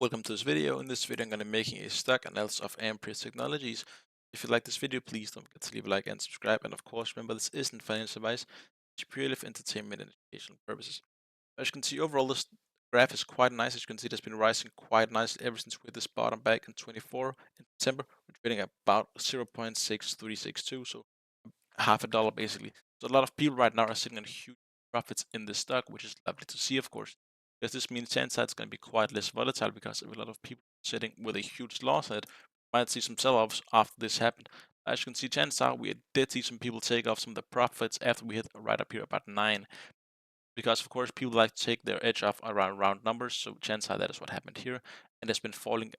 Welcome to this video. In this video, I'm going to be making a stock analysis of Amprius Technologies. If you like this video, please don't forget to leave a like and subscribe. And of course, remember this isn't financial advice; it's purely for entertainment and educational purposes. As you can see, overall this graph is quite nice. As you can see, it has been rising quite nicely ever since we hit this bottom back in 24 in September. We're trading at about 0.6362, so half a dollar basically. So a lot of people right now are sitting on huge profits in this stock, which is lovely to see, of course, because this means chances are it's going to be quite less volatile because of a lot of people sitting with a huge loss in it. Might see some sell-offs after this happened. As you can see, chances are we did see some people take off some of the profits after we hit right up here about 9, because of course people like to take their edge off around round numbers. So chances are that is what happened here, and it's been falling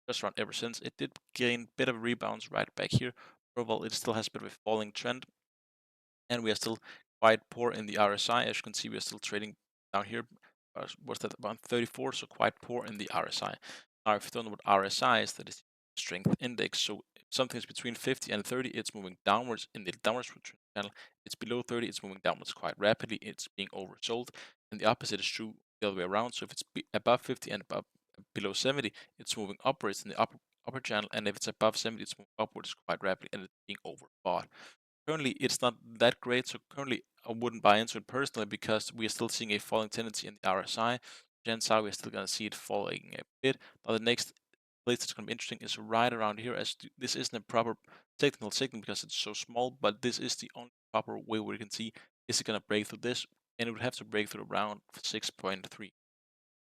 just around ever since. It did gain a bit of rebounds right back here. Overall, it still has a bit of a falling trend, and we are still quite poor in the RSI. As you can see, we are still trading down here. What's that, about 34? So quite poor in the RSI. Now, if you don't know what RSI is, that is strength index. So if something is between 50 and 30, it's moving downwards in the downwards channel. It's below 30, it's moving downwards quite rapidly. It's being oversold, and the opposite is true the other way around. So if it's above 50 and below 70, it's moving upwards in the upper channel, and if it's above 70, it's moving upwards quite rapidly, and it's being overbought. Currently, it's not that great, so currently I wouldn't buy into it personally because we are still seeing a falling tendency in the RSI. Chances are we're still going to see it falling a bit. Now, the next place that's going to be interesting is right around here, as this isn't a proper technical signal because it's so small, but this is the only proper way where you can see is it going to break through this, and it would have to break through around 6.3.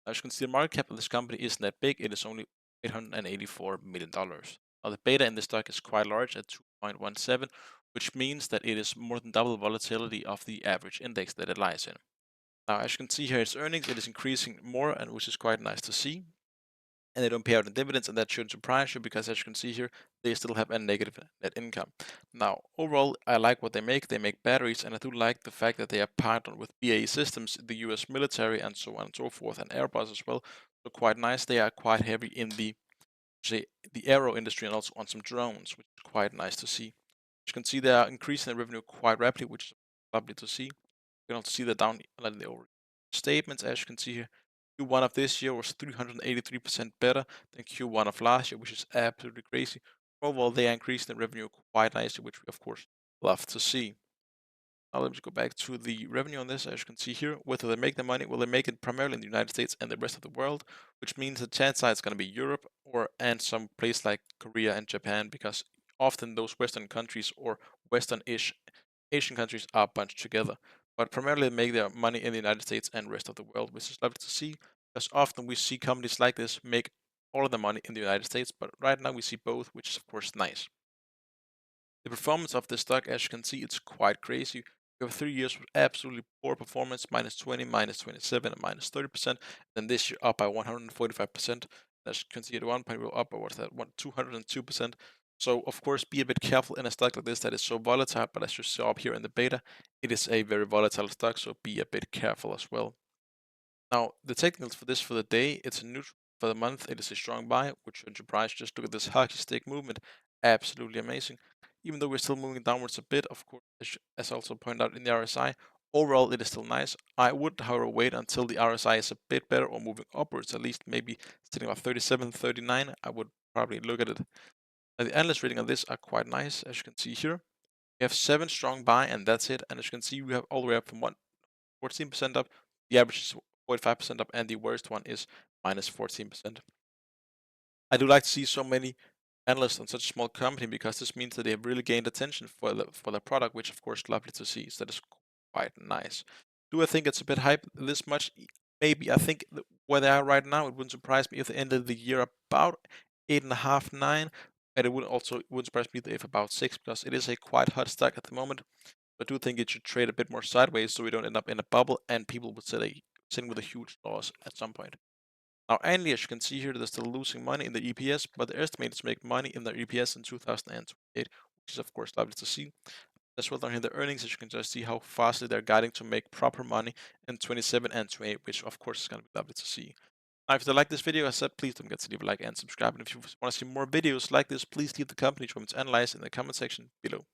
As you can see, the market cap of this company isn't that big. It is only $884 million. Now, the beta in this stock is quite large at 2.17, which means that it is more than double the volatility of the average index that it lies in. Now, as you can see here, its earnings, it is increasing more, and which is quite nice to see. And they don't pay out in dividends, and that shouldn't surprise you because, as you can see here, they still have a negative net income. Now, overall, I like what they make. They make batteries, and I do like the fact that they are partnered with BAE Systems, the US military, and so on and so forth, and Airbus as well. So quite nice. They are quite heavy in say the aero industry and also on some drones, which is quite nice to see. As you can see, they are increasing their revenue quite rapidly, which is lovely to see. You can also see that down in the over statements, as you can see here. Q1 of this year was 383% better than Q1 of last year, which is absolutely crazy. Overall, they are increasing the revenue quite nicely, which we of course love to see. Now let me go back to the revenue on this. As you can see here, whether they make the money, will they make it primarily in the United States and the rest of the world, which means the chance is going to be Europe and some place like Korea and Japan, because often those Western countries or Western-ish Asian countries are bunched together. But primarily they make their money in the United States and rest of the world, which is lovely to see, because often we see companies like this make all of the money in the United States, but right now we see both, which is of course nice. The performance of this stock, as you can see, it's quite crazy. We have 3 years with absolutely poor performance, minus 20, minus 27, and minus 30%. Then this year up by 145%. As you can see at one point, we were up by what's that, 202%. So of course, be a bit careful in a stock like this that is so volatile. But as you saw up here in the beta, it is a very volatile stock, so be a bit careful as well. Now, the technicals for this for the day, it's a neutral. For the month, it is a strong buy, which shouldn't surprise. Just look at this hockey stick movement. Absolutely amazing. Even though we're still moving downwards a bit, of course, as also pointed out in the RSI, overall it is still nice. I would, however, wait until the RSI is a bit better or moving upwards, at least maybe sitting about 37, 39. I would probably look at it. Now, the analyst rating on this are quite nice, as you can see here. We have 7 strong buy, and that's it. And as you can see, we have all the way up from 14% up. The average is 45% up, and the worst one is minus 14%. I do like to see so many analysts on such a small company because this means that they have really gained attention for the product, which of course is lovely to see. So that is quite nice. Do I think it's a bit hype this much? Maybe. I think where they are right now, it wouldn't surprise me if they ended the year about 8.5, 9. And it wouldn't surprise me if about 6, because it is a quite hot stock at the moment. I do think it should trade a bit more sideways so we don't end up in a bubble and people would sitting with a huge loss at some point. Now, annually, as you can see here, they're still losing money in the EPS, but they're estimated to make money in their EPS in 2028, which is of course lovely to see. As well down here in the earnings, as you can just see how fastly they're guiding to make proper money in 27 and 28, which of course is going to be lovely to see. Now, if you like this video, as I said, please don't forget to leave a like and subscribe. And if you want to see more videos like this, please leave the company comments analyzed in the comment section below.